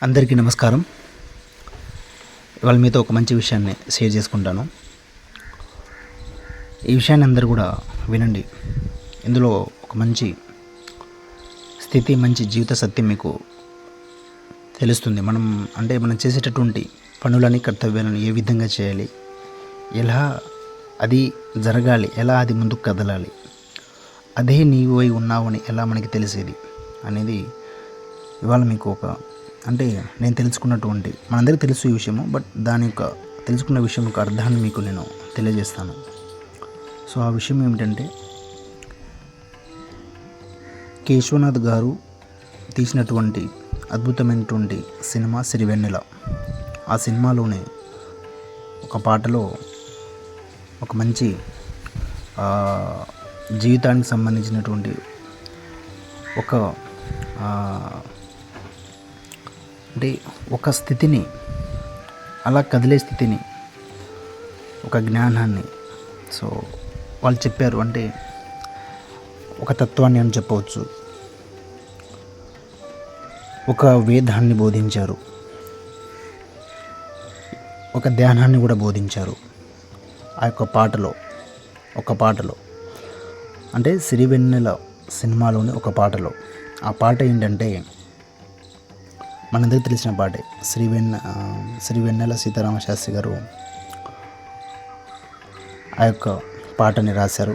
అందరికీ నమస్కారం. ఇవాళ మీతో ఒక మంచి విషయాన్ని షేర్ చేసుకుంటాను. ఈ విషయాన్ని అందరూ కూడా వినండి. ఇందులో ఒక మంచి స్థితి, మంచి జీవిత సత్యం మీకు తెలుస్తుంది. మనం చేసేటటువంటి పనులని, కర్తవ్యాలను ఏ విధంగా చేయాలి, ఎలా అది జరగాలి, ఎలా అది ముందుకు కదలాలి, అదే నీవై ఉన్నావని ఎలా మనకి తెలిసేది అనేది ఇవాళ మీకు నేను తెలుసుకున్నటువంటి, మనందరికీ తెలుసు ఈ విషయము, బట్ దాని యొక్క తెలుసుకున్న విషయం యొక్క అర్థాన్ని మీకు నేను తెలియజేస్తాను. సో ఆ విషయం ఏమిటంటే, కేశవనాథ్ గారు తీసినటువంటి అద్భుతమైనటువంటి సినిమా సిరివెన్నెల. ఆ సినిమాలోనే ఒక పాటలో ఒక మంచి జీవితానికి సంబంధించినటువంటి ఒక స్థితిని, అలా కదిలే స్థితిని, ఒక జ్ఞానాన్ని సో వాళ్ళు చెప్పారు. ఒక తత్వాన్ని అని చెప్పవచ్చు, ఒక వేదాన్ని బోధించారు, ఒక ధ్యానాన్ని కూడా బోధించారు. ఆ యొక్క పాటలో సిరివెన్నెల సినిమాలోని ఒక పాటలో, ఆ పాట ఏంటంటే మనందరికీ తెలిసిన పాటే. సిరివెన్నెల సీతారామశాస్త్రి గారు ఆ యొక్క పాటని రాశారు.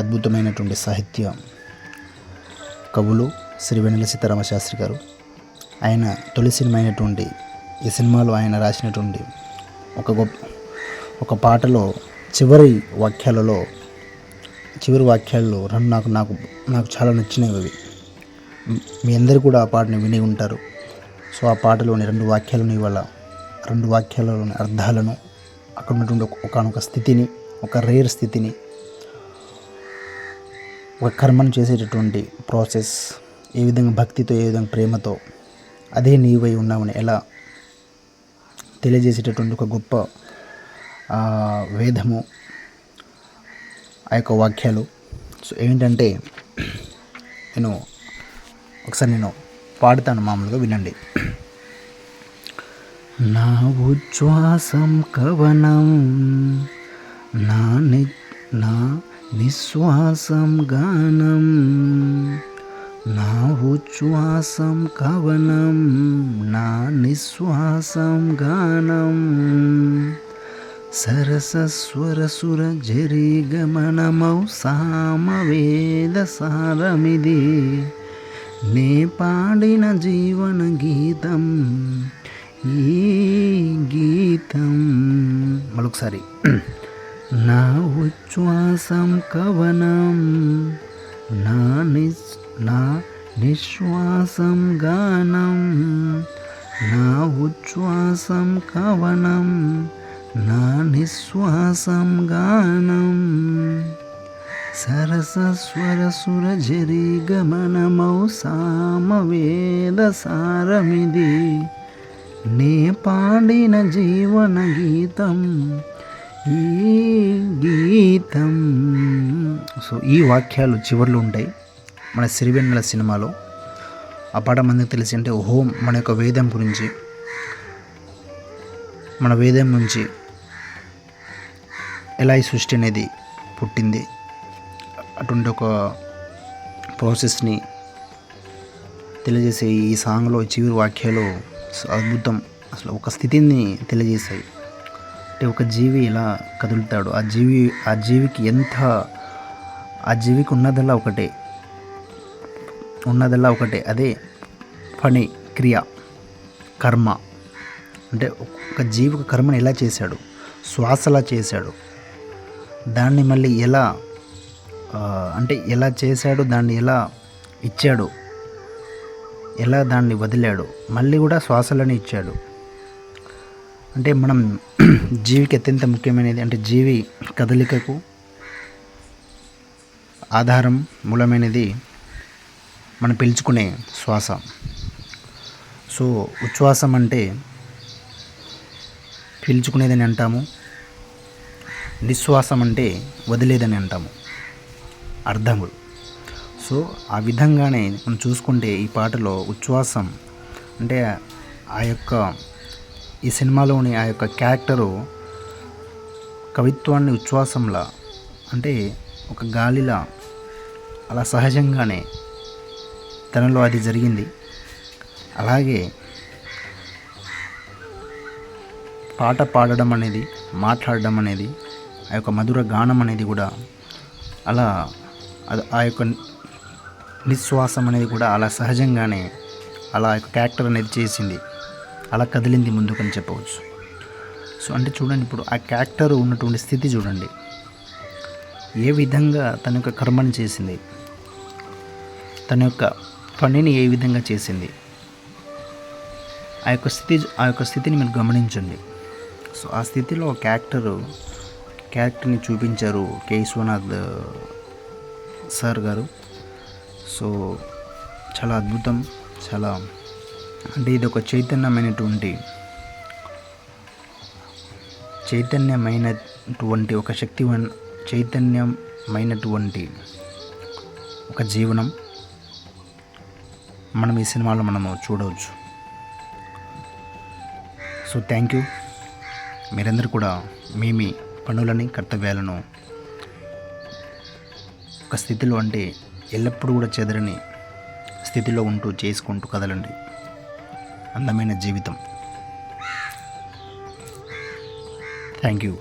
అద్భుతమైనటువంటి సాహిత్య కవులు సిరివెన్నెల సీతారామశాస్త్రి గారు. ఆయన తొలి సినిమా అయినటువంటి ఈ సినిమాలో ఆయన రాసినటువంటి ఒక పాటలో చివరి వాక్యాల్లో రెండు నాకు చాలా నచ్చినవి అవి. మీ అందరూ కూడా ఆ పాటని విని ఉంటారు. సో ఆ పాటలోని రెండు వాక్యాలలోని అర్థాలను, అక్కడ ఉన్నటువంటి ఒకనొక స్థితిని, ఒక రేర్ స్థితిని, ఒక కర్మను చేసేటటువంటి ప్రాసెస్, ఏ విధంగా భక్తితో, ఏ విధంగా ప్రేమతో అదే నీవై ఉన్నామని ఎలా తెలియజేసేటటువంటి ఒక గొప్ప వేదము ఆ యొక్క వాక్యాలు. సో ఏంటంటే, నేను పాడుతాను, మామూలుగా వినండి. నా ఉచ్ఛ్వాసం కవనం, నా నిశ్వాసం గానం, నా ఉచ్ఛ్వాసం కవనం, నా నిశ్వాసం గానం, సరసస్వరసుర జరి గమనమౌ సామవేద సారమిది, నే పాడిన జీవన గీతం ఈ గీతం. మరొకసారి. నా ఉచ్ఛ్వాసం కవనం, నా నిశ్వాసం గానం, నా ఉచ్ఛ్వాసం కవనం, నా నిశ్వాసం గానం, సరసస్వరసుర జరి గమనమౌ సామవేద సారమిది, నే పాడిన జీవన గీతం ఈ గీతం. సో ఈ వాక్యాలు చివర్లో ఉంటాయి మన సిరివెన్నెల సినిమాలో. ఆ పాట మనకు తెలిసి మన యొక్క వేదం గురించి, మన వేదం నుంచి ఎలా ఈ సృష్టి అనేది పుట్టింది, అటువంటి ఒక ప్రాసెస్ని తెలియజేసే ఈ సాంగ్లో చివరి వాక్యాలు అద్భుతం. అసలు ఒక స్థితిని తెలియజేశాయి. ఒక జీవి ఎలా కదులుతాడు, ఆ జీవికి ఉన్నదల్లా ఒకటే, అదే పని, క్రియ, కర్మ. ఒక జీవి ఒక కర్మను ఎలా చేశాడు, శ్వాసలా చేశాడు, దాన్ని మళ్ళీ ఎలా చేశాడు, దాన్ని ఎలా ఇచ్చాడు, ఎలా దాన్ని వదిలాడు, మళ్ళీ కూడా శ్వాసలని ఇచ్చాడు. మనం జీవికి అత్యంత ముఖ్యమైనది, జీవి కదలికకు ఆధారం, మూలమైనది మనం పీల్చుకునే శ్వాస. సో ఉచ్ఛ్వాసం పీల్చుకునేదని అంటాము, నిశ్వాసం వదిలేదని అంటాము అర్థములు. సో ఆ విధంగానే మనం చూసుకుంటే ఈ పాటలో ఉచ్ఛ్వాసం అంటే ఆ యొక్క ఈ సినిమాలోని ఆ యొక్క క్యారెక్టరు కవిత్వాన్ని ఉచ్ఛ్వాసంలా, అంటే ఒక గాలిలా అలా సహజంగానే తనలో అది జరిగింది. అలాగే పాట పాడడం అనేది, మాట్లాడడం అనేది, ఆ యొక్క మధుర గానం అనేది కూడా అలా ఆ యొక్క నిశ్వాసం అనేది కూడా అలా సహజంగానే అలా యొక్క క్యారెక్టర్ అనేది చేసింది, అలా కదిలింది ముందుకని చెప్పవచ్చు. సో అంటే చూడండి, ఇప్పుడు ఆ క్యారెక్టర్ ఉన్నటువంటి స్థితి చూడండి, ఏ విధంగా తన యొక్క కర్మని చేసింది, తన యొక్క పనిని ఏ విధంగా చేసింది, ఆ యొక్క స్థితిని మీరు గమనించండి. సో ఆ స్థితిలో క్యారెక్టర్ని చూపించారు కె విశ్వనాథ్ సార్ గారు. సో చాలా అద్భుతం. చాలా అంటే ఇది ఒక చైతన్యమైనటువంటి ఒక చైతన్యమైనటువంటి ఒక జీవనం మనం ఈ సినిమాలో మనము చూడవచ్చు. So thank you. మీరందరూ కూడా మీ పనులని, కర్తవ్యాలను ఒక స్థితిలో, అంటే ఎల్లప్పుడూ కూడా చెదరని స్థితిలో ఉంటూ చేసుకుంటూ కదలండి. అందమైన జీవితం. Thank you.